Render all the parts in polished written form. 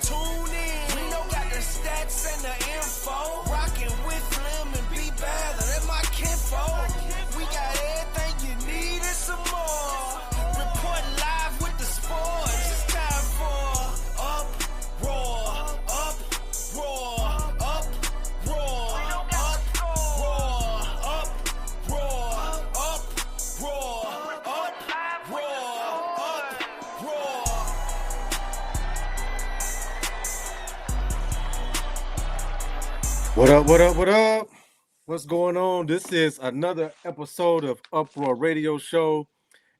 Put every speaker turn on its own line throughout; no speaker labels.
tune in. Reno got the stats and the info. Rocking with Flem and B Bad, that's my kinfolk. We got everything you need and some more. Reporting live with the sports. It's time for Uproar, Uproar, Uproar, Uproar,
What up, what up, what up? What's going on? This is another episode of Uproar Radio Show.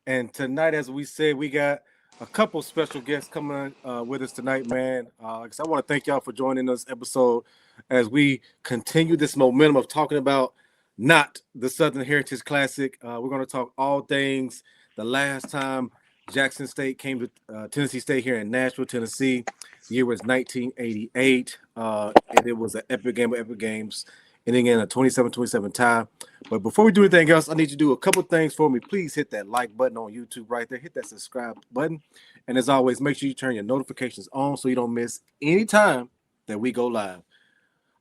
And tonight, as we said, we got a couple special guests coming with us tonight, man. I want to thank y'all for joining us episode as we continue this momentum of talking about not the Southern Heritage Classic. We're going to talk all things the last time Jackson State came to Tennessee State here in Nashville, Tennessee. The year was 1988, and it was an epic game of epic games, ending in a 27-27 tie. But before we do anything else, I need you to do a couple things for me. Please hit that like button on YouTube right there. Hit that subscribe button. And as always, make sure you turn your notifications on so you don't miss any time that we go live.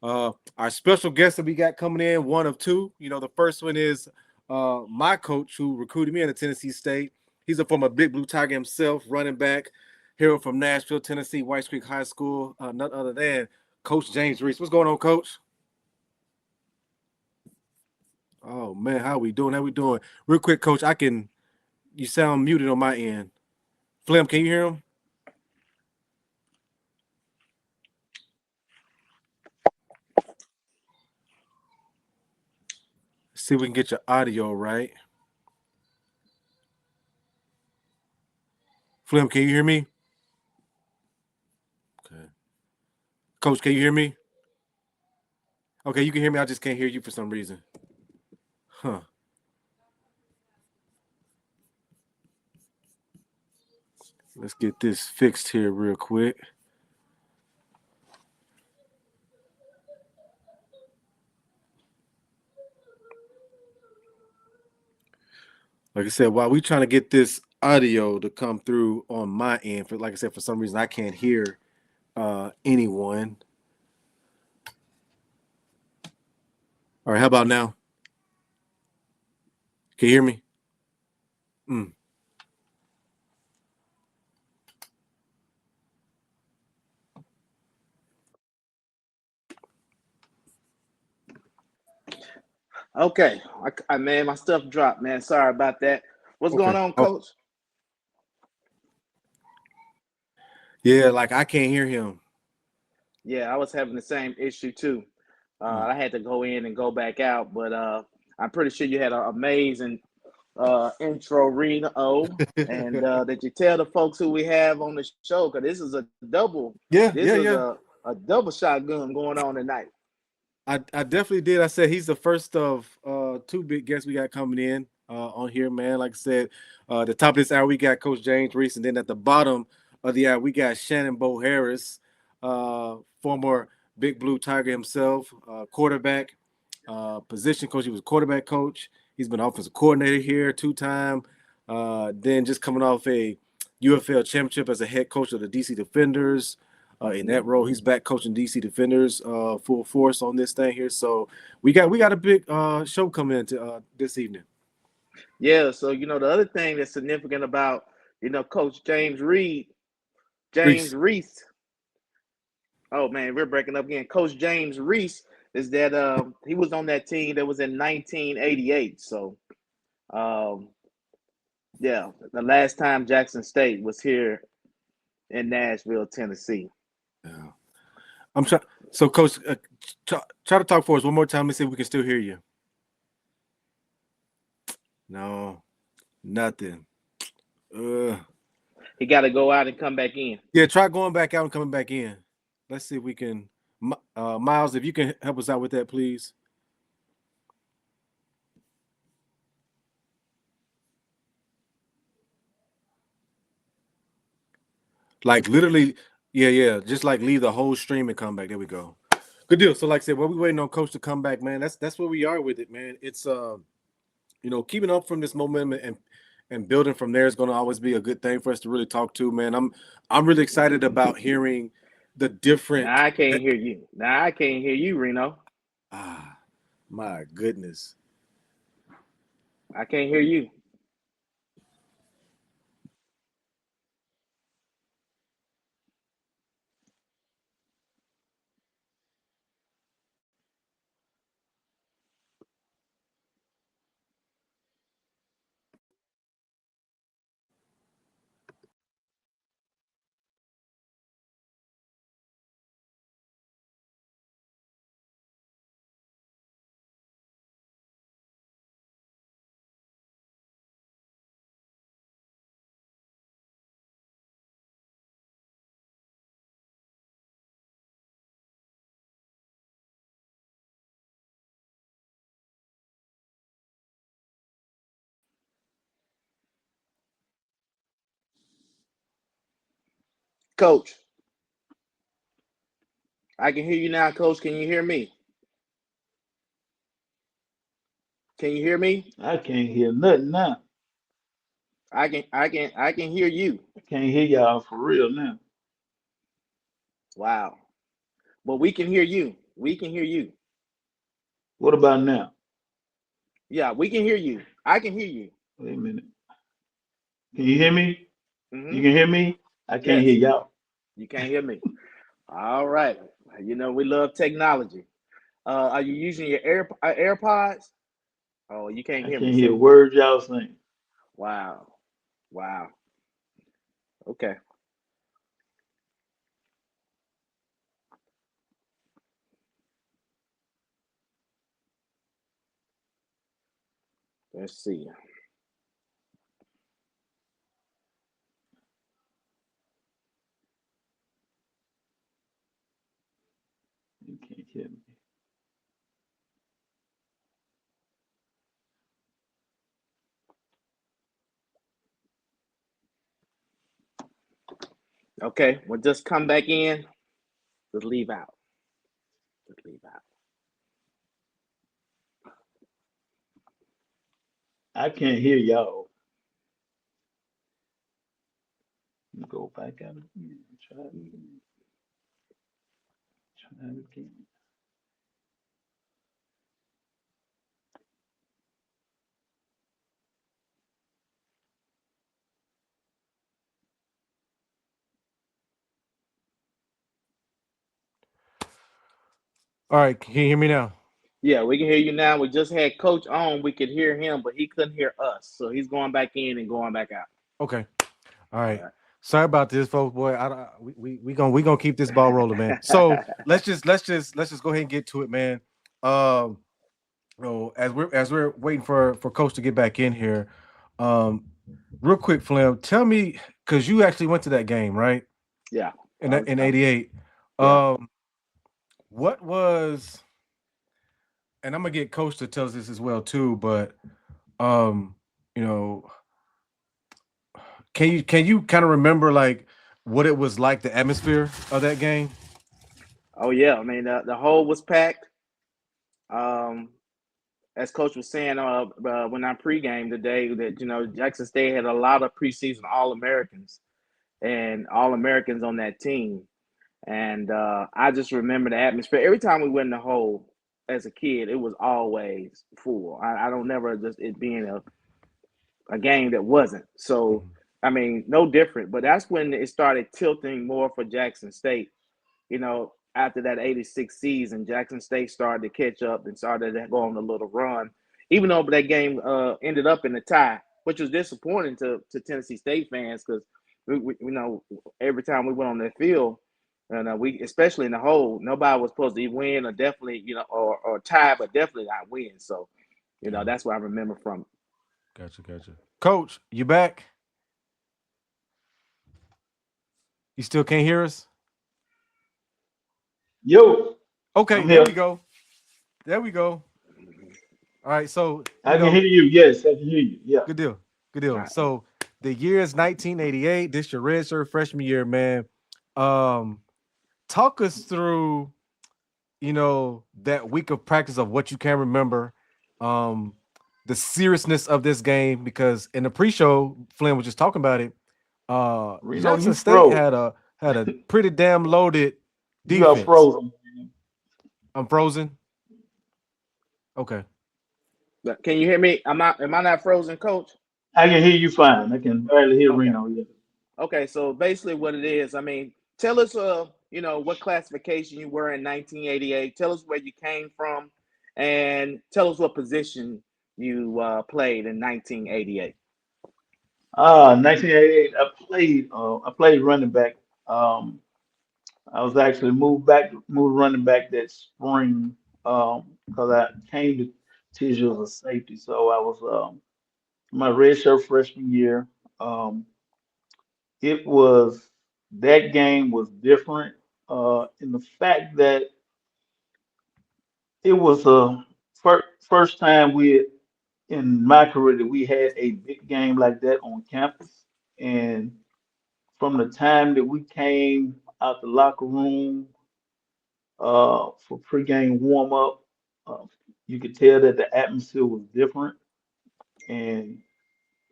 Our special guest that we got coming in, one of two. You know, the first one is my coach who recruited me into Tennessee State. He's a former Big Blue Tiger himself, running back, hero from Nashville, Tennessee, White Creek High School, none other than Coach James Reese. What's going on, Coach? Oh, man, how we doing? How we doing? Real quick, Coach, you sound muted on my end. Flem, can you hear him? Let's see if we can get your audio right. Flem, can you hear me? Okay. Coach, can you hear me? Okay, you can hear me. I just can't hear you for some reason. Huh. Let's get this fixed here real quick. Like I said, while we're trying to get this audio to come through on my end, for like I said, for some reason I can't hear anyone. All right, how about now? Can you hear me?
Okay, man, my stuff dropped, man. Sorry about that. What's going on, Coach?
Yeah, like I can't hear him.
Yeah, I was having the same issue too. I had to go in and go back out, but I'm pretty sure you had an amazing intro, Reno, and that you tell the folks who we have on the show, because this is a double. A double shotgun going on tonight.
I definitely did. I said he's the first of two big guests we got coming in on here, man. Like I said, the top of this hour we got Coach James Reese, and then at the bottom of the hour we got Shannon Bo Harris, former Big Blue Tiger himself, quarterback, position coach. He was quarterback coach. He's been offensive coordinator here 2-time. Then just coming off a UFL championship as a head coach of the DC Defenders. In that role, he's back coaching DC Defenders full force on this thing here. So we got a big show coming into this evening.
Yeah. So the other thing that's significant about Coach James Reese. Oh man, we're breaking up again. Coach James Reese is that he was on that team that was in 1988. So yeah, the last time Jackson State was here in Nashville, Tennessee.
Yeah. I'm trying. So, Coach, try to talk for us one more time and see if we can still hear you. No, nothing.
He got to go out and come back in.
Yeah, try going back out and coming back in. Let's see if we can. Myles, if you can help us out with that, please. Like literally. Yeah. Just like leave the whole stream and come back. There we go. Good deal. So like I said, while we waiting on Coach to come back, man, that's where we are with it, man. It's keeping up from this momentum and building from there is going to always be a good thing for us to really talk to, man. I'm really excited about hearing the different.
Now I can't hear you. Now I can't hear you, Reno.
Ah, my goodness.
I can't hear you. Coach, I can hear you now, Coach. Can you hear me? Can you hear me?
I can't hear nothing now.
I can hear you.
I can't hear y'all for real now.
Wow. But we can hear you. We can hear you.
What about now?
Yeah, we can hear you. I can hear you.
Wait a minute. Can you hear me? You
Mm-hmm.
can hear me? I can't hear
Yes.
y'all.
You can't hear me. All right. We love technology. Are you using your AirPods? Oh, you can't
I
hear me.
can't hear
See?
words y'all saying.
Wow. Wow. Okay. Let's see.
You can't hear me.
Okay. Well, just come back in. Just leave out. Just leave out.
I can't hear y'all. Go back out again. Try it again. Try it again.
All right, can you hear me now?
Yeah, we can hear you now. We just had Coach on. We could hear him, but he couldn't hear us. So he's going back in and going back out.
Okay. All
All
right.
right.
Sorry about this, folks. Boy, we gonna keep this ball rolling, man. So let's just go ahead and get to it, man. Um, as we're waiting for Coach to get back in here, um, real quick, Flem, tell me because you actually went to that game, right?
Yeah.
In '88.
Yeah.
Um, what was, and I'm gonna get Coach to tell us this as well too, but um, you know, can you kind of remember like what it was like, the atmosphere of that game?
Oh yeah. I mean, the hole was packed. Um, as Coach was saying when I pregame today, that Jackson State had a lot of preseason All Americans and All Americans on that team, and I just remember the atmosphere. Every time we went in the hole as a kid, it was always full. I don't never just it being a game that wasn't. So
Mhm.
I mean, no different. But that's when it started tilting more for Jackson State. After that '86 season, Jackson State started to catch up and started to go on a little run. Even though that game ended up in a tie, which was disappointing to Tennessee State fans because every time we went on that field, and we especially in the hole, nobody was supposed to win or definitely or tie, but definitely not win. So
Yeah,
that's what I remember from it.
gotcha. Coach, you back? You still can't hear us?
Yo,
Okay,
I'm
there
here.
we go. There we go. All right, so
I can hear you. Yes, I can hear you. Yeah.
good deal. Good
All
deal.
right.
So the year is 1988. This your redshirt freshman year, man. Um, talk us through, that week of practice of what you can remember, um, the seriousness of this game, because in the pre-show, Flynn was just talking about it.
Reno,
Jackson
you
State
froze.
had a pretty damn loaded
You are
Defense.
frozen.
I'm frozen. Okay.
Can you hear me? Am I not frozen, Coach?
I can hear you fine. I can barely hear
Okay.
Reno yet.
Okay. So basically, what it is, I mean, tell us, what classification you were in 1988. Tell us where you came from, and tell us what position you played in 1988.
1988. I played running back. Um, I was actually moved running back that spring because I came to TSU as a safety. So I was my redshirt freshman year. Um, it was that game was different in the fact that it was a first time we in my career that we had a big game like that on campus. And from the time that we came out the locker room for pregame warm up, uh, you could tell that the atmosphere was different, and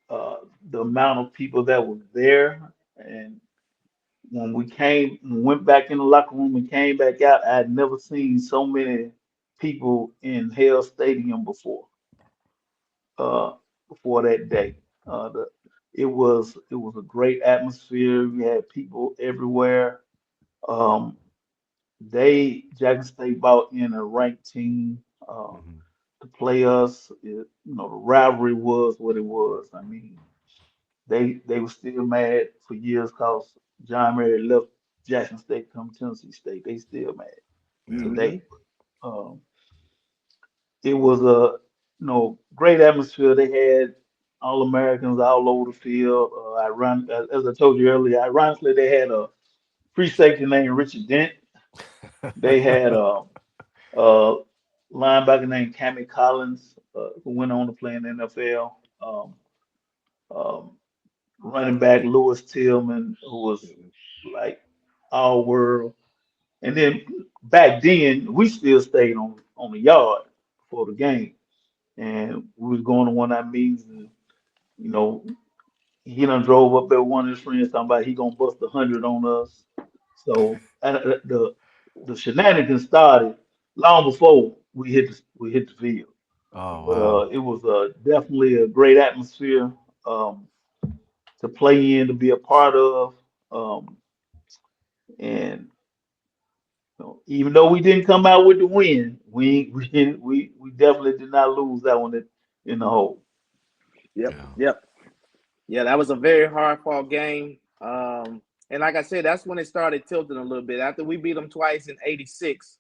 uh, the amount of people that was there. And when went back in the locker room and came back out, I had never seen so many people in Hell Stadium uh, before that day. It was a great atmosphere. We had people everywhere. Um, Jackson State brought in a ranked team
Mm-hmm.
to play us. The rivalry was what it was. I mean, they were still mad for years because John Mary left Jackson State to come to Tennessee State. They still mad
Yeah.
Mm-hmm.
today. Um, it was a great atmosphere. They had all Americans all over the field. As I told you earlier, ironically, they had a free safety named Richard Dent. They had a linebacker named Cammy Collins, who went on to play in the NFL. Um, Running back Lewis Tillman, who was like all world. And then back then, we still stayed on the yard before the game, and we was going to one of our meetings, and you know, he done drove up there with one of his friends talking about he gonna bust 100 on us. So the shenanigans started long before we hit the field.
Oh
But
wow.
it was definitely a great atmosphere um, to play in, to be a part of, um, and even though we didn't come out with the win, we definitely did not lose that one in the hole.
Yep.
Yeah.
Yep. Yeah, that was a very hard fought game. And like I said, that's when it started tilting a little bit. After we beat them twice in '86,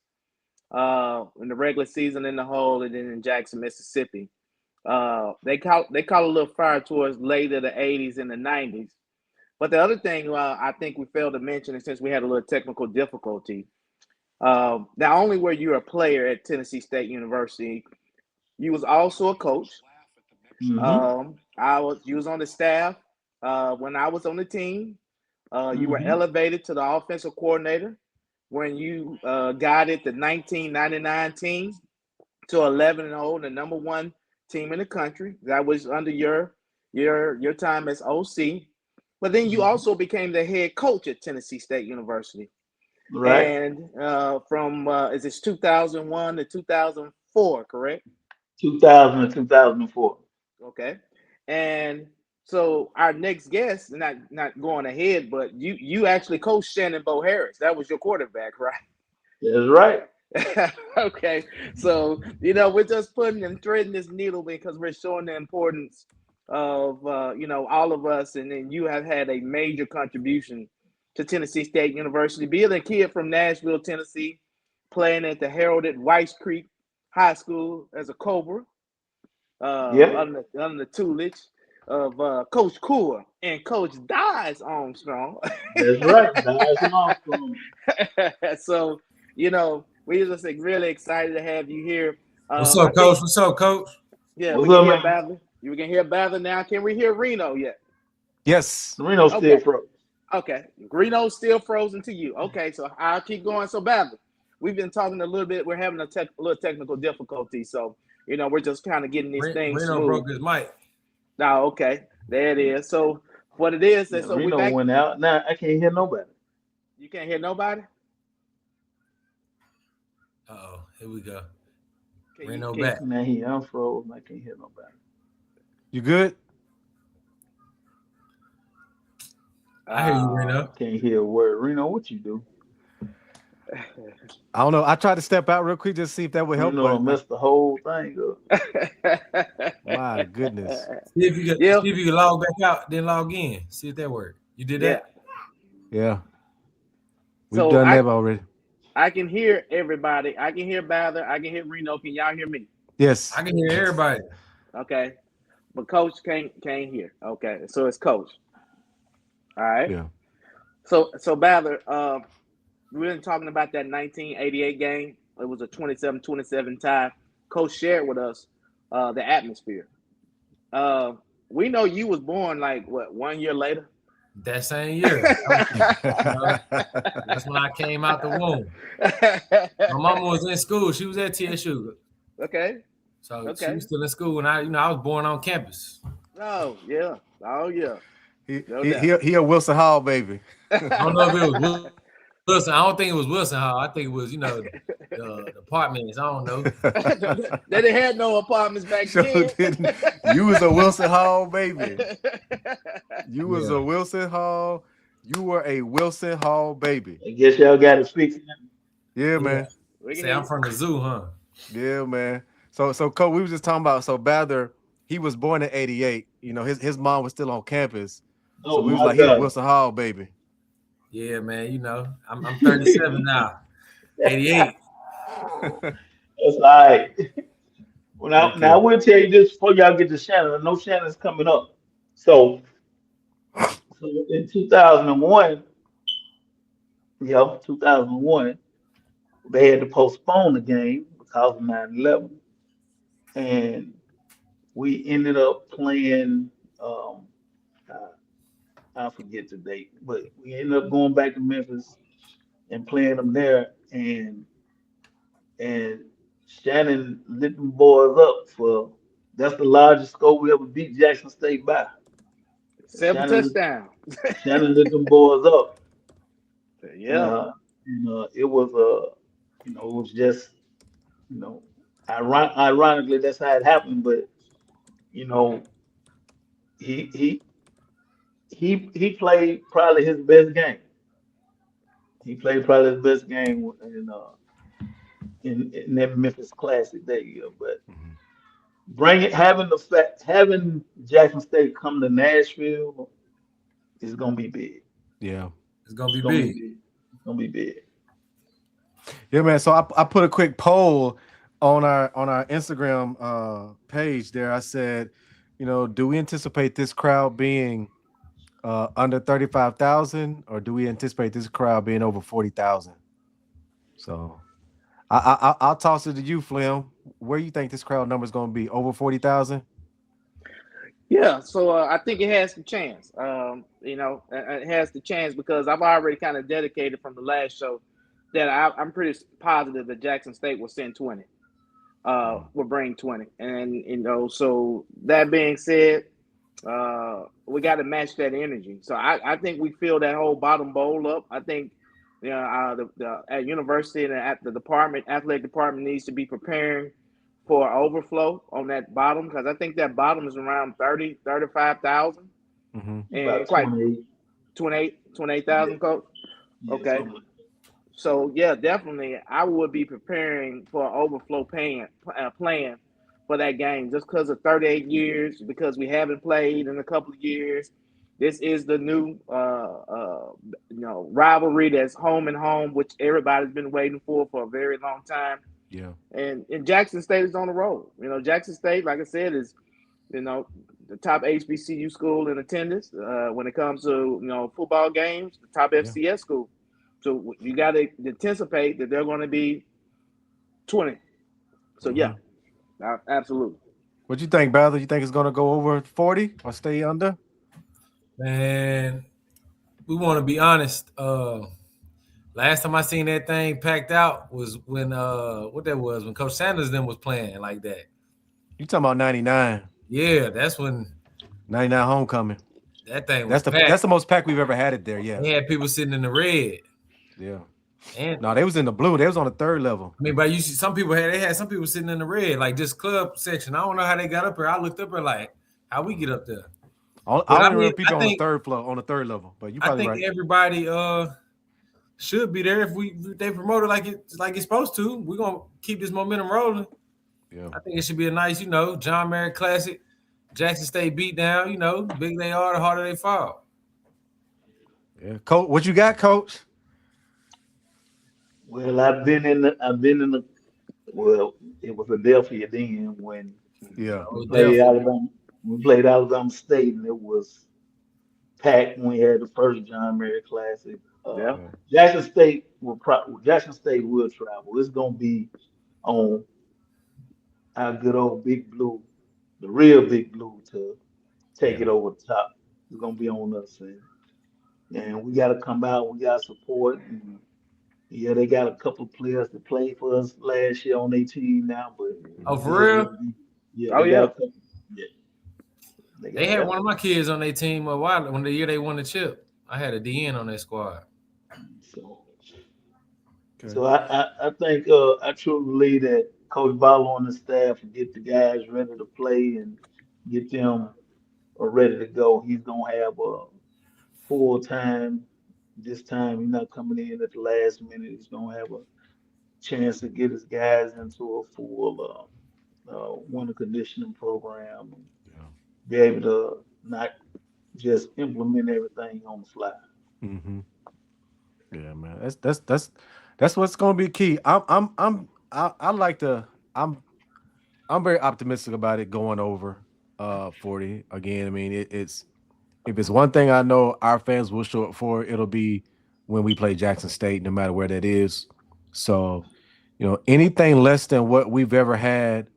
in the regular season in the hole, and then in Jackson, Mississippi. They caught a little fire towards later the '80s and the '90s. But the other thing I think we failed to mention, and since we had a little technical difficulty, not only were you a player at Tennessee State University, you was also a coach.
Hmm.
You was on the staff when I was on the team. You were
Hmm.
elevated to the offensive coordinator when you guided the 1999 team to 11-0, the number one team in the country. That was under your time as OC. But then you
Hmm.
also became the head coach at Tennessee State University,
Right.
and from is this 2001 to 2004, correct?
2000 and 2004.
Okay, and so our next guest, not going ahead, but you actually coached Shannon Bo Harris. That was your quarterback, right?
That's right.
Okay, so we're just putting and threading this needle because we're showing the importance of all of us, and then you have had a major contribution to Tennessee State University, being a kid from Nashville, Tennessee, playing at the heralded White Creek High School as a Cobra,
Yep.
under the tutelage of Coach Cool and Coach Dies Armstrong.
That's right. That's an Armstrong.
So, we're just like, really excited to have you here.
What's
I
up,
think,
Coach? What's up, Coach?
yeah, we
What's
can
up,
hear
man?
Bradley. You can hear Bradley now. Can we hear Reno yet?
Yes.
Reno still
Okay.
froze.
Okay. Reno's still frozen to you. Okay, so I'll keep going. So, Bradley, we've been talking a little bit. We're having a little technical difficulty. So, we're just kind of getting these things
Reno
smooth.
broke his mic.
Now, okay. There it is. So, what it is,
Yeah,
so we're
Reno
back.
went out. Now I can't hear nobody.
You can't hear nobody?
Uh-oh, here we go.
Can
Reno
you,
back.
Man, he unfroze. I can't hear nobody.
You good?
I hear you,
uh,
Reno.
Can't hear a word. Reno, what you do?
I don't know. I tried to step out real quick just to see if that would help,
Reno
but
done messed the whole thing up.
my goodness.
yeah,
See if you can log back out, then log in. See if that worked. You did
yeah.
that?
Yeah, we've
So
done that already.
I can hear everybody. I can hear Bather. I can hear Reno. Can y'all hear me?
Yes.
I can hear everybody.
Okay, but Coach can't hear. Okay, so it's Coach. All right.
Yeah.
So Bather, we've been talking about that 1988 game. It was a 27-27 tie. Coach shared with us the atmosphere. We know you was born like what 1 year later.
That same year. That's when I came out the womb. My mama was in school. She was at TSU.
Okay.
So she
Okay.
was still in school, and I was born on campus.
Oh yeah. Oh yeah.
he,
No
he,
doubt.
he, he a Wilson Hall baby.
I don't know if it was Wilson. I don't think it was Wilson Hall. I think it was, the apartments. I don't know.
They didn't have no apartments back
Sure
then.
didn't. You was a Wilson Hall baby. You was
Yeah.
a Wilson Hall. You were a Wilson Hall baby.
I guess y'all got it fixed.
Yeah, man.
We can
Say I'm from the zoo, huh?
Yeah, man. So Cole, we was just talking about Bather, he was born in 88. You know, his mom was still on campus. So
Oh
we was
my
like, he a
God.
Wilson Hall baby.
Yeah, man. I'm 37 now. 88.
That's all right. Well, now I will tell you this before y'all get to Shannon. I know Shannon's coming up. So in 2001, 2001, they had to postpone the game because of 9/11, and we ended up playing. Uh, I forget the date, but we ended up going back to Memphis and playing them there, and Shannon lit them boys up for that's the largest score we ever beat Jackson State by.
7
Shannon
touchdowns.
Shannon lit them boys up, and
Yeah.
it was it was just you know ironically that's how it happened, but you know he he he played probably his best game. He played probably his best game in that Memphis Classic that year, but.
Mhm.
Having Jackson State come to Nashville is gonna be big.
Yeah.
It's gonna
It's
be
gonna be
big.
big. It's gonna be big.
Yeah, man. So I put a quick poll on our Instagram page there. I said, do we anticipate this crowd being under 35,000, or do we anticipate this crowd being over 40,000? So I'll toss it to you, Flem. Where you think this crowd number is going to be? Over 40,000?
Yeah, so I think it has the chance. It has the chance because I've already kind of dedicated from the last show that I'm pretty positive that Jackson State will send 20, will bring 20, and so that being said, we got to match that energy. So I think we fill that whole bottom bowl up. I think the at university and at the athletic department needs to be preparing for overflow on that bottom because I think that bottom is around 35,000
Mm-hmm.
and
About
quite
28.
28,000,
Yeah,
coach.
yeah,
Okay.
something like
So yeah, definitely, I would be preparing for overflow plan for that game just because of 38 years, because we haven't played in a couple of years. This is the new, rivalry that's home and home, which everybody's been waiting for a very long time.
Yeah.
And Jackson State is on the road. Jackson State, like I said, is the top HBCU school in attendance when it comes to football games, the top FCS school. So you got to anticipate that they're going to be 20. So yeah, absolutely.
What you think, Bather? You think it's going to go over 40 or stay under?
Man, we want to be honest. Last time I seen that thing packed out was when when Coach Sanders then was playing like that.
You talking about 99?
Yeah, that's when
99 homecoming.
that thing was
That's
packed.
the most packed we've ever had it there. Yeah.
They had people sitting in the red.
Yeah.
And
No, they was in the blue. They was on the third level.
I mean, but you see, some people had some people sitting in the red, like just club section. I don't know how they got up here. I looked up there like, how we get up there?
I
But I
only
mean,
remember people on the third floor, on the third level. But you
I
probably
think
right.
everybody should be there if they promote it like it's supposed to. We're gonna keep this momentum rolling.
Yeah.
I think it should be a nice, John Merritt classic, Jackson State beat down. The bigger they are, the harder they fall.
Yeah. Coach, what you got, Coach?
Well, well, it was Philadelphia then when
Yeah.
we
Oh,
played
definitely.
Alabama. We played Alabama State, and it was packed when we had the first John Merritt Classic.
Yeah.
Yeah.
Jackson State will travel. It's gonna be on our good old Big Blue, the real Big Blue, to take
Yeah.
it over the top. It's gonna be on us, and we got to come out. We got to support. And yeah, they got a couple of players that played for us last year on their team now, but
Oh,
Mhm.
this
for
is
real?
gonna be yeah.
Oh
They got
yeah.
a couple. Yeah, they
They
got a
had
Yeah.
one of
couple.
my kids on their team a while when the year they won the chip. I had a DN on their squad.
So
Okay.
so I think I truly believe that Coach Barlow and the staff will get the guys ready to play and get them ready to go. He's gonna have a full time. This time he's not coming in at the last minute. He's gonna have a chance to get his guys into a full winter conditioning program and
Yeah.
be able to not just implement everything on the fly.
Mm-hmm. Yeah, man. That's what's gonna be key. I like to I'm very optimistic about it going over 40 again. I mean, it's if it's one thing I know our fans will show up for, it'll be when we play Jackson State, no matter where that is. So, anything less than what we've ever had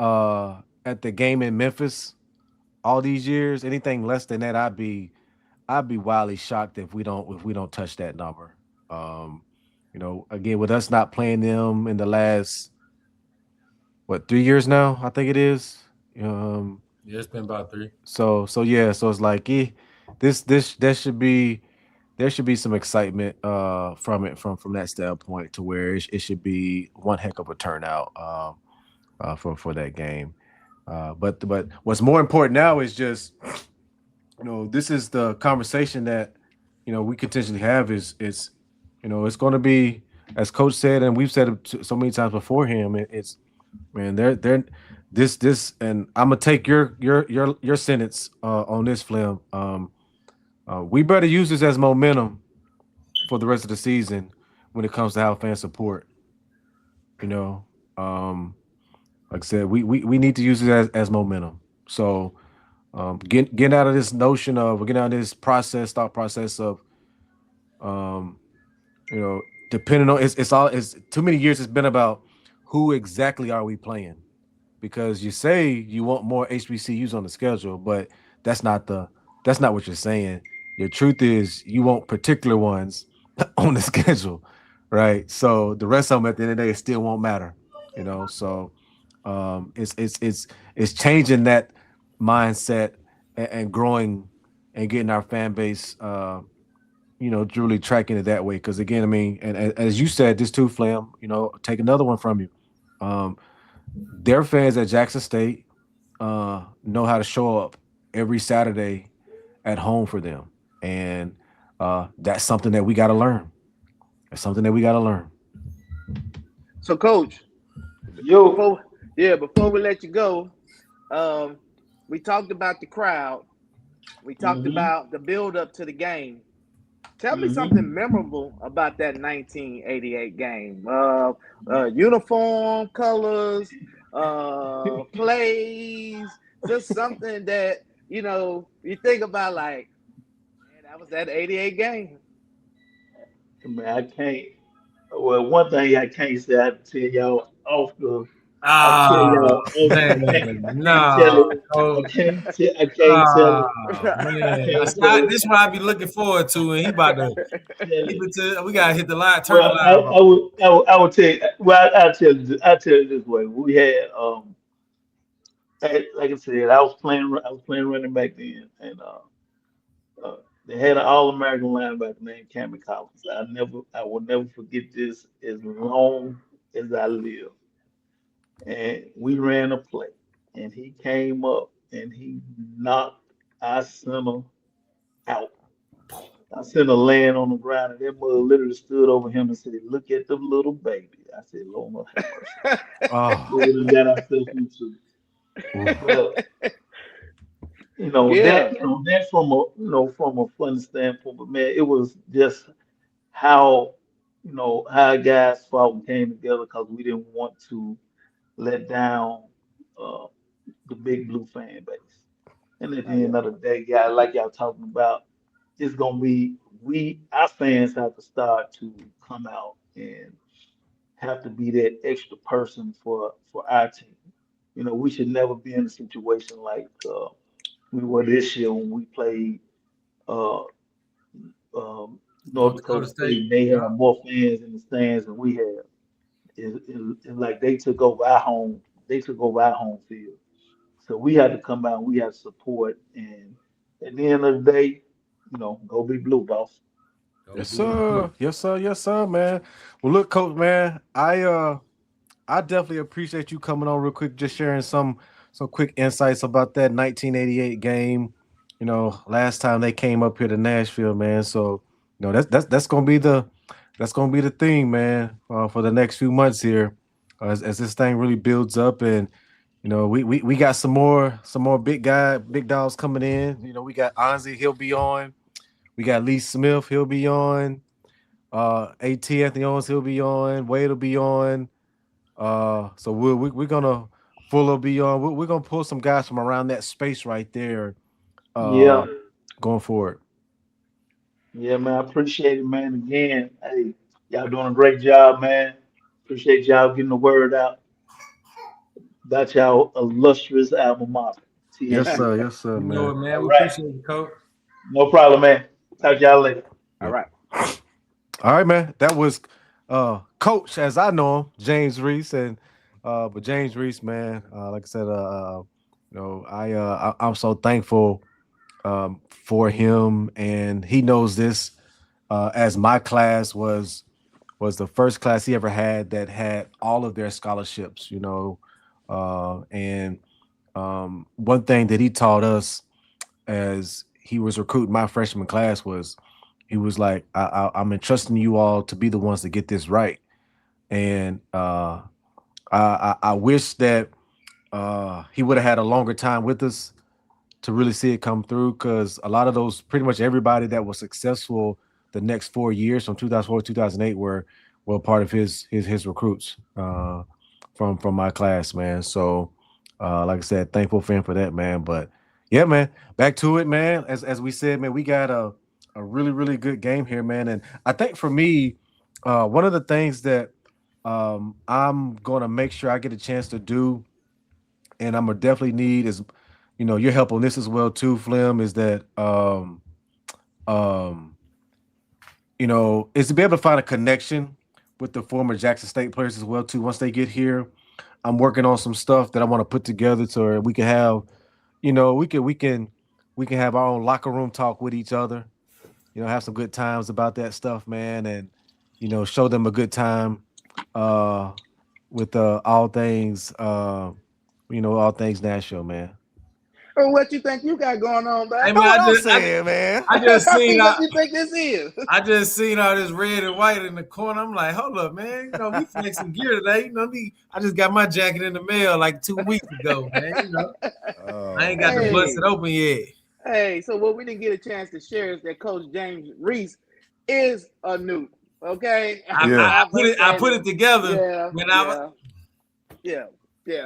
at the game in Memphis all these years, anything less than that, I'd be wildly shocked if we don't touch that number. Um, again, with us not playing them in the last 3 years now, I think it is. Um,
Yeah, it's been about 3.
so yeah, so it's like this there should be some excitement from it from that standpoint to where it should be one heck of a turnout for that game. But what's more important now is just this is the conversation that we continually have is it's going to be, as coach said, and we've said it so many times before him. It's man, they're this, and I'm gonna take your sentence on this, Flem. We better use this as momentum for the rest of the season when it comes to how fans support. You know, um, like I said, we need to use it as momentum. So get out of this notion of getting out of this thought process of um, depending on it's too many years. It's been about who exactly are we playing, because you say you want more HBCUs on the schedule, but that's not what you're saying. Your truth is you want particular ones on the schedule, right? So the rest of them at the end of the day it still won't matter, So it's changing that mindset and growing and getting our fan base, truly tracking it that way. Because again, I mean, and as you said, this too, Flam, take another one from you. Um, their fans at Jackson State know how to show up every Saturday at home for them, and that's something that we got to learn. It's something that we got to learn.
So, Coach,
Yo,
before we let you go, um, we talked about the crowd. We talked
hmm
about the build up to the game. Tell me something
hmm
memorable about that 1988 game. Uniform colors, plays, just something that you think about. Like, man, that was that '88 game.
I mean, I can't. Well, one thing I can't say, I tell y'all off the. I tell
Ah,
y'all off.
man,
I can't tell
no,
it.
coach.
I can't tell it. I
Man.
can't tell
Scott,
it.
this is what I be looking forward to, and he about to
Tell
keep
it.
it to. We gotta hit the line, turn the
Well,
live on.
I would tell you. Well, I tell you this way. We had like I said, I was playing running back then, and They had an All-American linebacker named Cammy Collins. I will never forget this as long as I live. And we ran a play, and he came up and he knocked our center out. I sent a land on the ground, and that mother literally stood over him and said, "Look at the little baby." I said, "Lord have mercy."
Oh,
We done got ourselves into.
oof.
But
Yeah.
that from a fun standpoint, but man, it was just how how guys fought and came together because we didn't want to let down uh, the big blue fan base. And at the
Oh yeah.
end of the day, guys, like y'all talking about, it's gonna be our fans have to start to come out and have to be that extra person for our team. We should never be in a situation like we were this year when we played uh, North
North Dakota
Dakota
State.
State. They
Yeah.
had more fans in the stands than we had. It's like they took over our home. They took over our home field. So we had to come out. We had to support. And at the end of the day, go be blue, boss.
Go
Yes,
Blue.
sir. Yes, sir. Yes, sir, man. Well, look, coach, man, I definitely appreciate you coming on real quick, just sharing some quick insights about that 1988 game. Last time they came up here to Nashville, man. So, that's gonna be the thing, man, for the next few months here, as this thing really builds up, and we got some more big dogs coming in. We got Anzi, he'll be on. We got Lee Smith, he'll be on. AT Anthony Owens, he'll be on. Wade will be on. So we're gonna Fuller be on. We're gonna pull some guys from around that space right there.
Yeah,
Uh, Going forward.
yeah, man. I appreciate it, man. Again, hey, y'all doing a great job, man. Appreciate y'all getting the word out about y'all illustrious alma mater,
Yes,
TSU.
sir. Yes, sir,
You know
man.
it, man.
All
We
right,
appreciate you, coach.
no problem, man. Talk to y'all later.
All
Yeah.
right.
All right, man. That was Coach, as I know him, James Reese, and but James Reese, man. Like I said, I'm so thankful for him, and he knows this. As my class was the first class he ever had that had all of their scholarships, and one thing that he taught us as he was recruiting my freshman class was he was like, I'm entrusting you all to be the ones to get this right. And I wish that he would have had a longer time with us to really see it come through, because a lot of those, pretty much everybody that was successful the next 4 years from 2004 to 2008 were part of his recruits from my class, man. So like I said, thankful for him for that, man. But yeah, man, back to it, man. As we said, man, we got a really, really good game here, man. And I think for me, one of the things that I'm gonna make sure I get a chance to do, and I'm gonna definitely need is, your help on this as well too, Flem, is that um, is to be able to find a connection with the former Jackson State players as well too. Once they get here, I'm working on some stuff that I want to put together so we can have, we can have our own locker room talk with each other. Have some good times about that stuff, man, and show them a good time with all things Nashville, man.
Well, what you think you got going on,
Hey,
man?
man,
What I'm saying, man.
I just seen
What you think this is?
I just seen all this red and white in the corner. I'm like, hold up, man. We flexing gear today. I just got my jacket in the mail like 2 weeks ago, man. I ain't got to bust
Hey.
it open yet.
Hey, so what we didn't get a chance to share is that Coach James Reese is a Newt. Okay,
Yeah.
I put it together
Yeah,
when
yeah.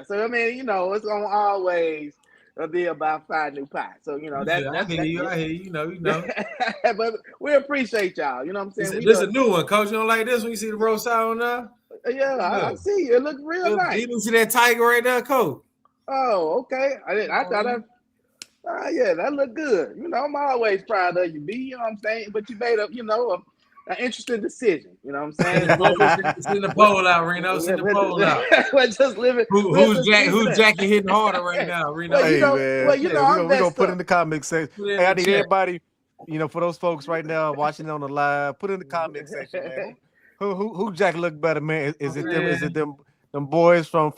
So I mean, it's gonna always be about find new pie. So
I hear you.
But we appreciate y'all. You know what I'm saying?
This is a new one, Coach. You don't like this when you see the road side on there?
I see you. It looks real nice.
You didn't see that tiger right there, Coach?
Oh, okay. I thought yeah, that looked good. I'm always proud of you, B. You know what I'm saying? But you made an interesting decision. You know what I'm saying?
Send the pole out, Reno. Send the pole out.
We're just living.
Who's Jackie hitting harder right now, Reno?
Hey, man.
I'm
we're gonna
messed
put
up.
in the comment section.
Put it in
Hey, I
the
need
chat.
everybody. for those folks right now watching on the live, put in the comment section, man. Who Jack look better, man? Is it them? Is it them boys from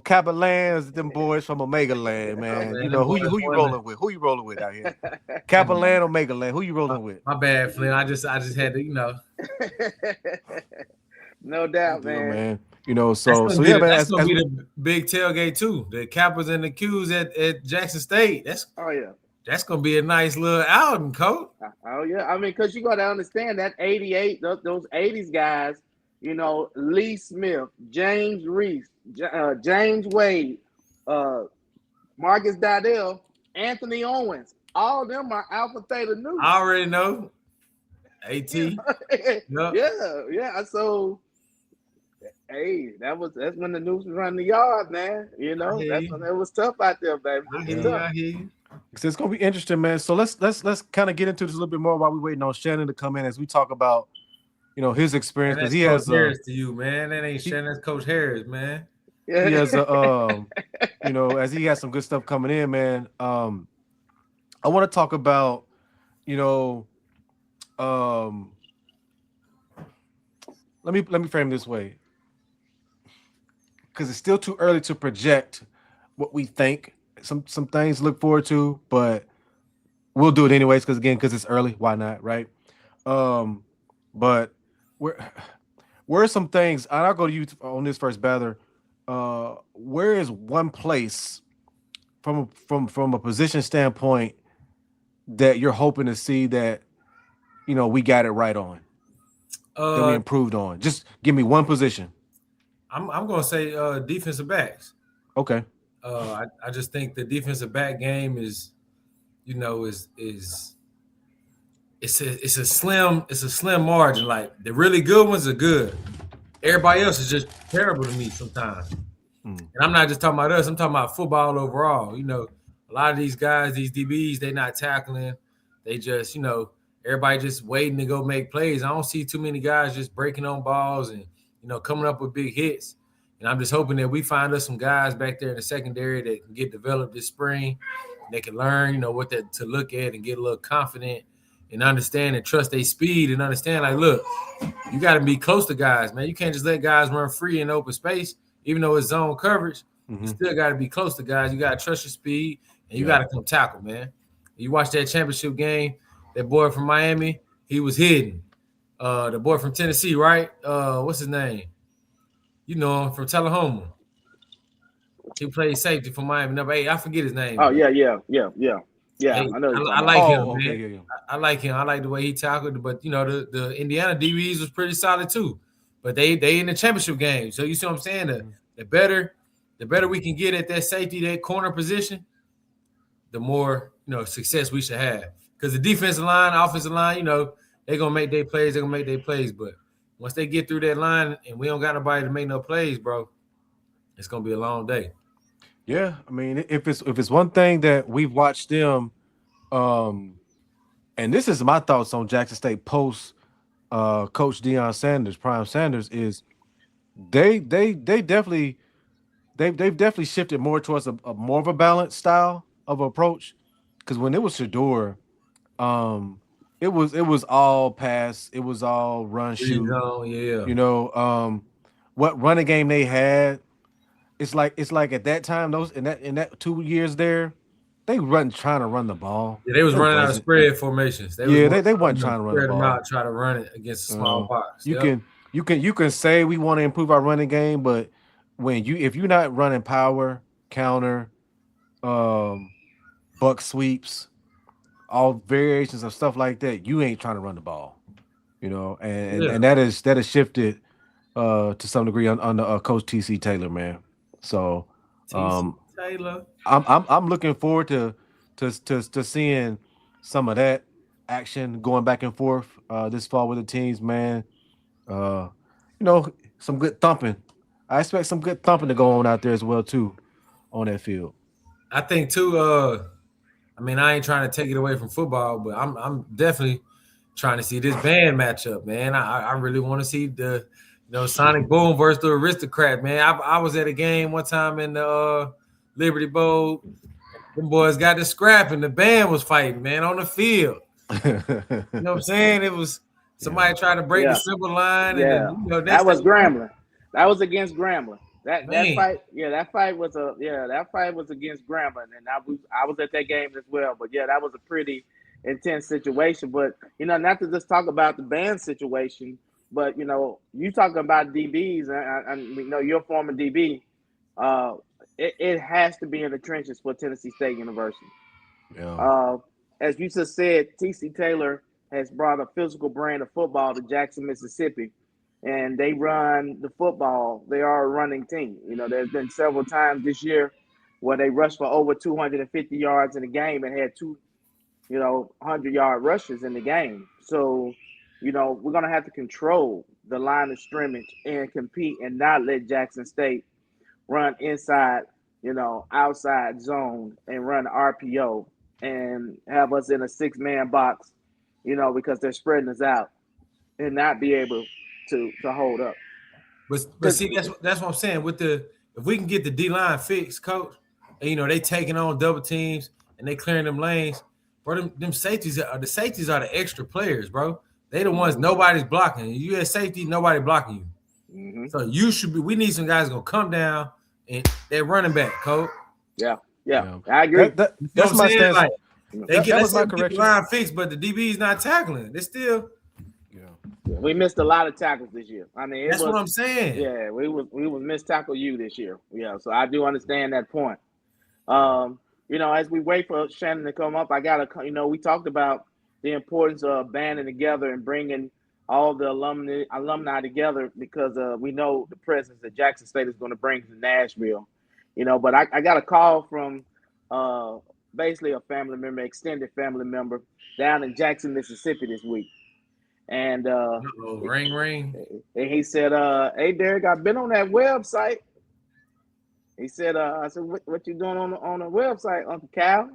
Kappa Land? Is it them boys from Omega Land, man?
Man,
Who you rolling with? Who you rolling with out here? Kappa Land, Omega Land. Who you rolling with?
My bad, Flynn. I just had to,
No doubt,
Deal,
man.
So
that's
yeah, man.
That's gonna be the big tailgate too. The Kappas and the Qs at Jackson State. That's gonna be a nice little outing, Coach.
Oh yeah, I mean, because you got to understand that 88, those 80s guys, Lee Smith, James Reese, James Wade, Marcus Didell, Anthony Owens, all of them are Alpha Theta Nu.
I already know. AT.
Yeah. So, hey, that's when the news was running the yard, man. That's when it was tough out there, baby.
I hear you.
It's gonna be interesting, man. So let's kind of get into this a little bit more while we're waiting on Shannon to come in as we talk about, his experience, because he has
Harris to you, man. That ain't Shannon, that's Coach Harris, man.
He has as he has some good stuff coming in, man. I want to talk about, let me frame this way, because it's still too early to project what we think. Some things to look forward to, but we'll do it anyways because it's early. Why not, right? But where are some things? And I'll go to you on this first, Bather. Where is one place from a position standpoint that you're hoping to see that we got it right on, that we improved on? Just give me one position.
I'm gonna say defensive backs.
Okay.
I just think the defensive back game is it's a slim margin. Like the really good ones are good. Everybody else is just terrible to me sometimes. And I'm not just talking about us. I'm talking about football overall. A lot of these guys, these DBs, they're not tackling. They just, everybody just waiting to go make plays. I don't see too many guys just breaking on balls and, coming up with big hits. And I'm just hoping that we find us some guys back there in the secondary that can get developed this spring. They can learn, what to look at and get a little confident and understand and trust their speed and understand, like, look, you got to be close to guys, man. You can't just let guys run free in open space, even though it's zone coverage. You still got to be close to guys. You got to trust your speed, and you got to come tackle, man. You watch that championship game, that boy from Miami, he was hidden. The boy from Tennessee, right? What's his name? You know him from Tullahoma. He played safety for Miami. Number 8. I forget his name.
Oh, yeah. Hey,
I know. I like him, man.
Okay, yeah.
I like him. I like the way he tackled. But the Indiana DBs was pretty solid too. But they in the championship game. So you see what I'm saying? The better we can get at that safety, that corner position, the more success we should have. Because the defensive line, offensive line, they're gonna make their plays. They're gonna make their plays. But once they get through that line and we don't got nobody to make no plays, bro, it's gonna be a long day.
Yeah, I mean, if it's one thing that we've watched them, and this is my thoughts on Jackson State post Coach Deion Sanders, Prime Sanders, is they've definitely shifted more towards a more of a balanced style of approach. Because when it was Shador, it was all pass, it was all run shoot.
Yeah.
What running game they had. It's like at that time, in that 2 years there, they trying to run the ball.
Yeah, they was running out of spread formations.
They wasn't trying to run the ball.
Out, try to run it against a small box.
You can say we want to improve our running game, but if you're not running power, counter, buck sweeps, all variations of stuff like that, you ain't trying to run the ball. And that is shifted to some degree under Coach TC Taylor, man. So
Taylor.
I'm looking forward to seeing some of that action going back and forth this fall with the teams, man. Some good thumping. I expect some good thumping to go on out there as well too on that field.
I think too. I mean, I ain't trying to take it away from football, but I'm definitely trying to see this band matchup, man. I really want to see the Sonic Boom versus the Aristocrat, man. I was at a game one time in the Liberty Bowl. Them boys got the scrap and the band was fighting, man, on the field. You know what I'm saying? It was somebody trying to break the symbol line, and then
that was Grambling. That was against Grambling. That fight, that fight was against Grambling, and I was at that game as well. But that was a pretty intense situation. But not to just talk about the band situation, but you talking about DBs, and we know you're a former DB. It has to be in the trenches for Tennessee State University.
Yeah.
As you just said, TC Taylor has brought a physical brand of football to Jackson, Mississippi, and they run the football. They are a running team. There's been several times this year where they rushed for over 250 yards in a game and had two, 100-yard rushes in the game. So, we're going to have to control the line of scrimmage and compete and not let Jackson State run inside, outside zone and run RPO and have us in a 6-man box, because they're spreading us out and not be able to hold up.
But see, that's what I'm saying. If we can get the D-line fixed, coach, and, they taking on double teams and they clearing them lanes, bro, them safeties are the extra players, bro. They the ones nobody's blocking. You at safety, nobody blocking you.
Mm-hmm.
So we need some guys gonna come down and they're running back, coach.
Yeah. I agree.
That's my stance.
Like,
that was my correction.
The line fixed, but the DB's not tackling. They're still.
We missed a lot of tackles this year. I mean,
that's what I'm saying.
Yeah, we was missed tackle you this year. Yeah, so I do understand that point. As we wait for Shannon to come up, I gotta, we talked about the importance of banding together and bringing all the alumni together because we know the presence that Jackson State is going to bring to Nashville. But I got a call from basically a family member, extended family member down in Jackson, Mississippi this week. And
ring.
And he said, "Hey Derek, I've been on that website." He said, "I said, what you doing on the website, Uncle Cal?"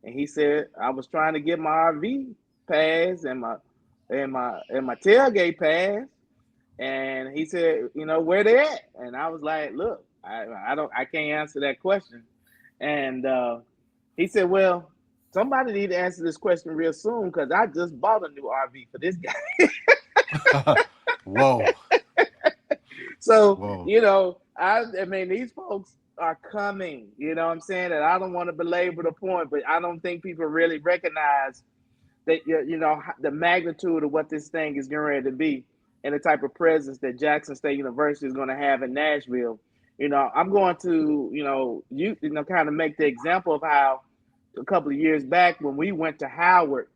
And he said, "I was trying to get my RV pass and my tailgate pass." And he said, "Where they at?" And I was like, "Look, I can't answer that question." And he said, "Well, somebody need to answer this question real soon because I just bought a new RV for this guy."
Whoa.
So,
Whoa.
I mean, these folks are coming, what I'm saying? And I don't want to belabor the point, but I don't think people really recognize that, the magnitude of what this thing is getting ready to be and the type of presence that Jackson State University is going to have in Nashville. I'm going to, kind of make the example of how a couple of years back when we went to Howard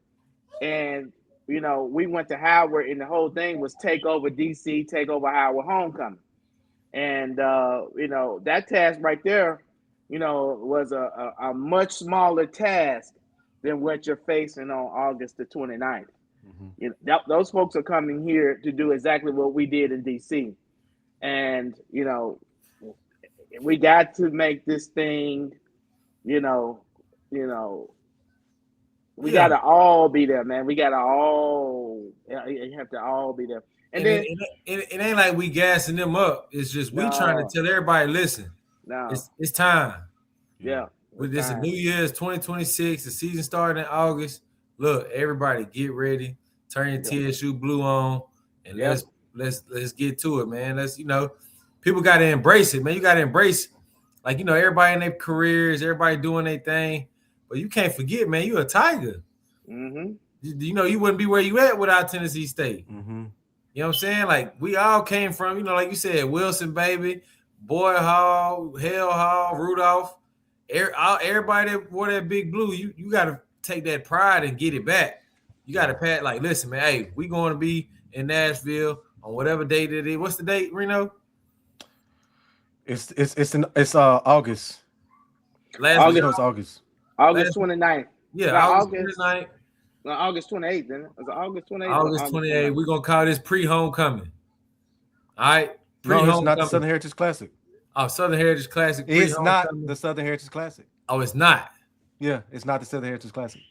and, we went to Howard and the whole thing was Takeover DC, Takeover Howard Homecoming. And, that task right there, was a much smaller task than what you're facing on August the 29th. Mm-hmm. Those folks are coming here to do exactly what we did in DC. And, we got to make this thing, we got to all be there, man. You have to all be there. And then
it ain't like we gassing them up. It's just we trying to tell everybody, listen, it's time.
Yeah.
This is New Year's 2026. The season starting in August. Look, everybody get ready. Turn your TSU blue on, and let's get to it, man. People got to embrace it, man. You got to embrace, everybody in their careers, everybody doing their thing. But you can't forget, man, you a Tiger.
Mm-hmm.
You wouldn't be where you at without Tennessee State.
Mm-hmm.
You know what I'm saying? Like, we all came from, like you said, Wilson, baby, Boyd Hall, Hale Hall, Rudolph. Everybody that wore that big blue, you got to take that pride and get it back. You got to pat, listen, man, hey, we going to be in Nashville on whatever date it is. What's the date, Reno?
It's August.
August 29th.
Yeah, August 29th.
No, August 28th, then. Is it August 28th?
August 28th. We're going to call this pre-homecoming. All right?
No, it's not the Southern Heritage Classic.
Oh, Southern Heritage Classic.
It's not the Southern Heritage Classic.
Oh, it's not?
Yeah, it's not the Southern Heritage Classic.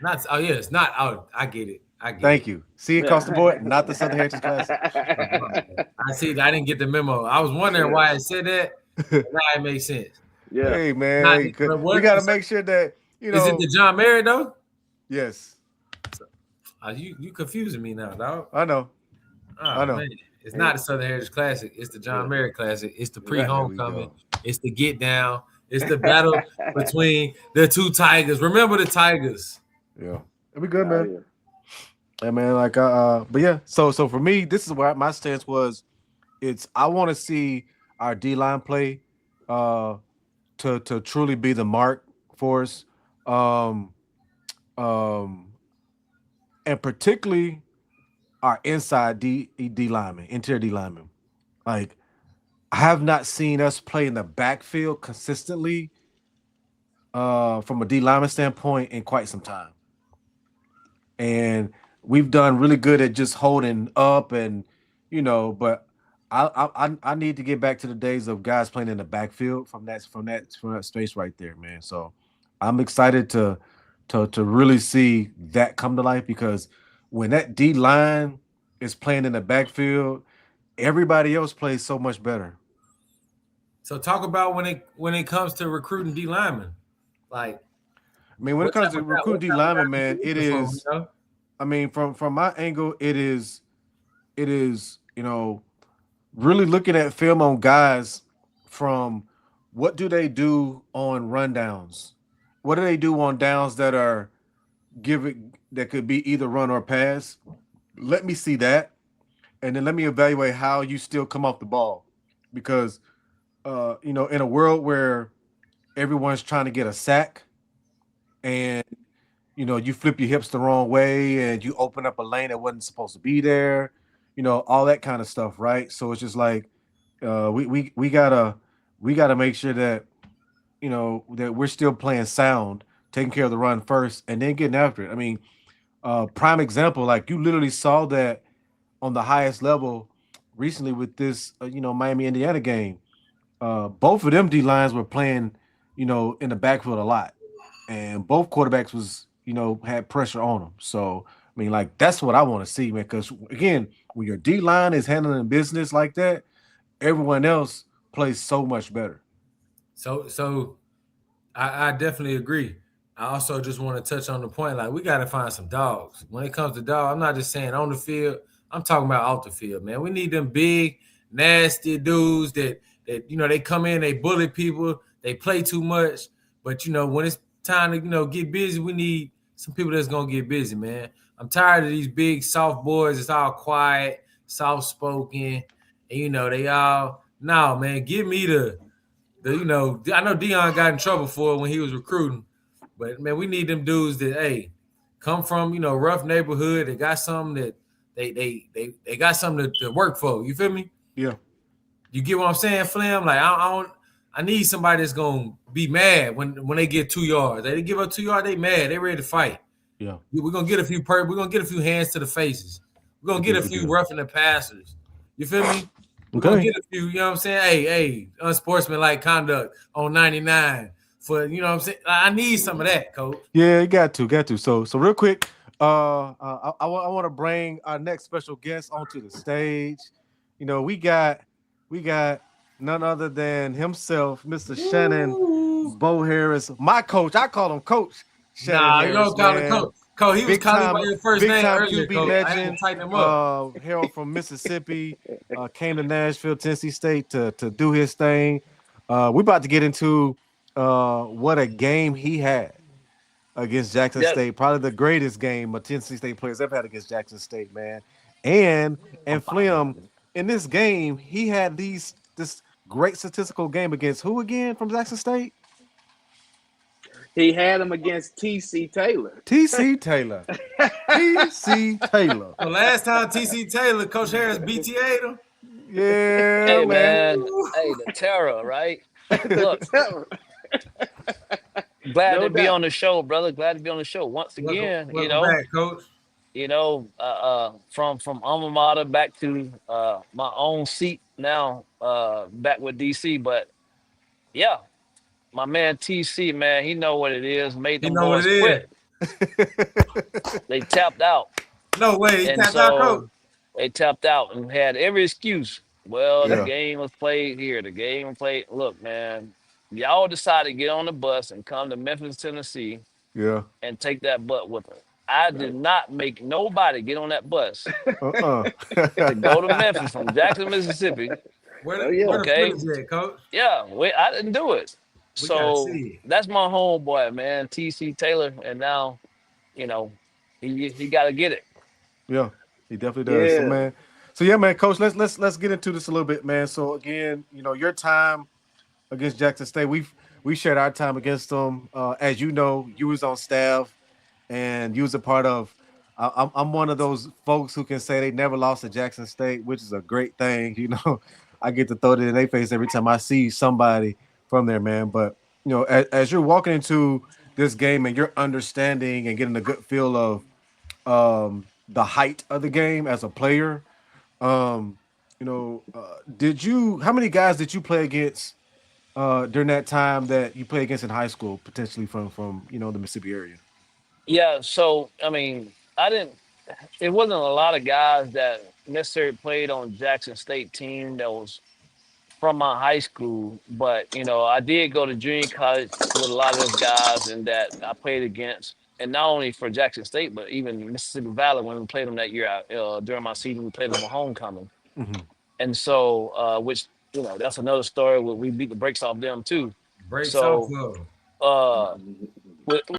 It's not. Oh, I get it.
Thank you. See, across the board, not the Southern Heritage Classic.
I see. I didn't get the memo. I was wondering why I said that. Now it makes sense.
Yeah.
Hey man,
Not,
hey,
but
we
what
got to make sure that
is it? The John Mayer though?
Yes,
You confusing me now, dog.
I know.
Oh
I know.
man, it's not the Southern Heritage Classic. It's the John Mayer Classic. It's the
There we
pre-homecoming.
go.
It's the get down. It's the battle between the two Tigers. Remember the Tigers.
Yeah, it'll be good,
Oh,
man.
yeah.
Hey man, like but yeah. So for me, this is where my stance was. I want to see our D line play, to truly be the mark for us, um, um, and particularly our inside D linemen, interior D linemen. Like I have not seen us play in the backfield consistently, from a D lineman standpoint in quite some time. And we've done really good at just holding up and but I need to get back to the days of guys playing in the backfield from that space right there, man. So I'm excited to really see that come to life, because when that D line is playing in the backfield, everybody else plays so much better.
So talk about when it comes to recruiting D linemen. Like
I mean, when it
what
comes
type
to
of
recruiting D
guys
linemen,
are
man,
you
it
looking for,
is. I mean, from my angle, it is really looking at film on guys from what do they do on rundowns, what do they do on downs that are giving that could be either run or pass. Let me see that, and then let me evaluate how you still come off the ball, because in a world where everyone's trying to get a sack, and you flip your hips the wrong way and you open up a lane that wasn't supposed to be there, all that kind of stuff, right? So it's just like we gotta make sure that that we're still playing sound, taking care of the run first, and then getting after it. I mean, prime example, like you literally saw that on the highest level recently with this Miami Indiana game. Both of them D lines were playing, in the backfield a lot, and both quarterbacks was, had pressure on them. So I mean, like that's what I want to see, man. Because again, when your D line is handling business like that, everyone else plays so much better.
So I definitely agree. I also just want to touch on the point, like we got to find some dogs. When it comes to dogs, I'm not just saying on the field. I'm talking about off the field, man. We need them big, nasty dudes that they come in, they bully people, they play too much. But when it's time to get busy, we need some people that's gonna get busy, man. I'm tired of these big soft boys. It's all quiet, soft spoken, and they all no, man. Give me I know Dion got in trouble for it when he was recruiting, but man, we need them dudes that come from rough neighborhood. They got something that they got something to work for. You feel me?
Yeah,
You get what I'm saying, Flem? Like I need somebody that's gonna be mad when they get 2 yards. They give up 2 yards, they mad. They ready to fight.
yeah.
We're gonna get a few we're gonna get a few hands to the faces. We're gonna
Good
get
deal,
a
good
few
deal.
roughing the passers. You feel me? We're gonna
Okay.
get a few, you know what I'm saying? Hey, unsportsmanlike conduct on 99 for what I'm saying. I need some of that, coach.
Yeah, you got to. So real quick, I want to bring our next special guest onto the stage. We got none other than himself, Mr. Shannon Bo Harris, my coach. I call him Coach Shannon
Nah, you
Harris,
don't call the
man.
coach. Coach, he was
Big
calling you
time,
by your first
big
name
time
earlier,
QB
coach. I had to
legend.
tighten him up.
Harold from Mississippi, came to Nashville, Tennessee State to do his thing. We're about to get into what a game he had against Jackson
Yep.
State. Probably the greatest game a Tennessee State players ever had against Jackson State, man. And Flem, in this game, he had this great statistical game against who again from Jackson State?
He had him against TC Taylor.
TC Taylor. TC Taylor.
So last time TC Taylor, Coach Harris BTA'd him.
Yeah,
Hey
man.
man, hey, the terror, right?
The
Look,
Taylor.
glad
No
to be
doubt.
on the show, brother. Glad to be on the show once again.
Welcome back, coach.
From alma mater back to my own seat now, back with DC. But yeah, my man TC, man, he know what it is. Made
You
them
know what
boys
it is.
quit. They tapped out,
No way. He
and
tapped out, coach.
so they tapped out and had every excuse. Well, the
Yeah.
game was played here. The game was played. Look, man. Y'all decided to get on the bus and come to Memphis, Tennessee,
Yeah.
and take that butt with her. I did not make nobody get on that bus
Uh-uh.
to go to Memphis from Jackson, Mississippi.
Oh
Where
yeah.
the
Okay,
footage at, coach?
yeah, I didn't do it.
We gotta
So
see it.
that's my homeboy, man, TC Taylor, and now, you know, he got to get it.
Yeah, he definitely does. So
Yeah.
man, so yeah, man, coach, let's get into this a little bit, man. So again, your time against Jackson State, we shared our time against them. As you know, you was on staff and you was a part of. I'm one of those folks who can say they never lost to Jackson State, which is a great thing. I get to throw it in their face every time I see somebody from there, man. But as you're walking into this game and you're understanding and getting a good feel of the height of the game as a player. How many guys did you play against during that time that you played against in high school, potentially from the Mississippi area?
Yeah, so I mean, I didn't. It wasn't a lot of guys that necessarily played on Jackson State team that was from my high school, but I did go to junior college with a lot of those guys and that I played against, and not only for Jackson State, but even Mississippi Valley when we played them that year. During my season, we played them on homecoming,
Mm-hmm.
and so which that's another story where we beat the brakes off them too.
Breaks off
So
of them.
uh, with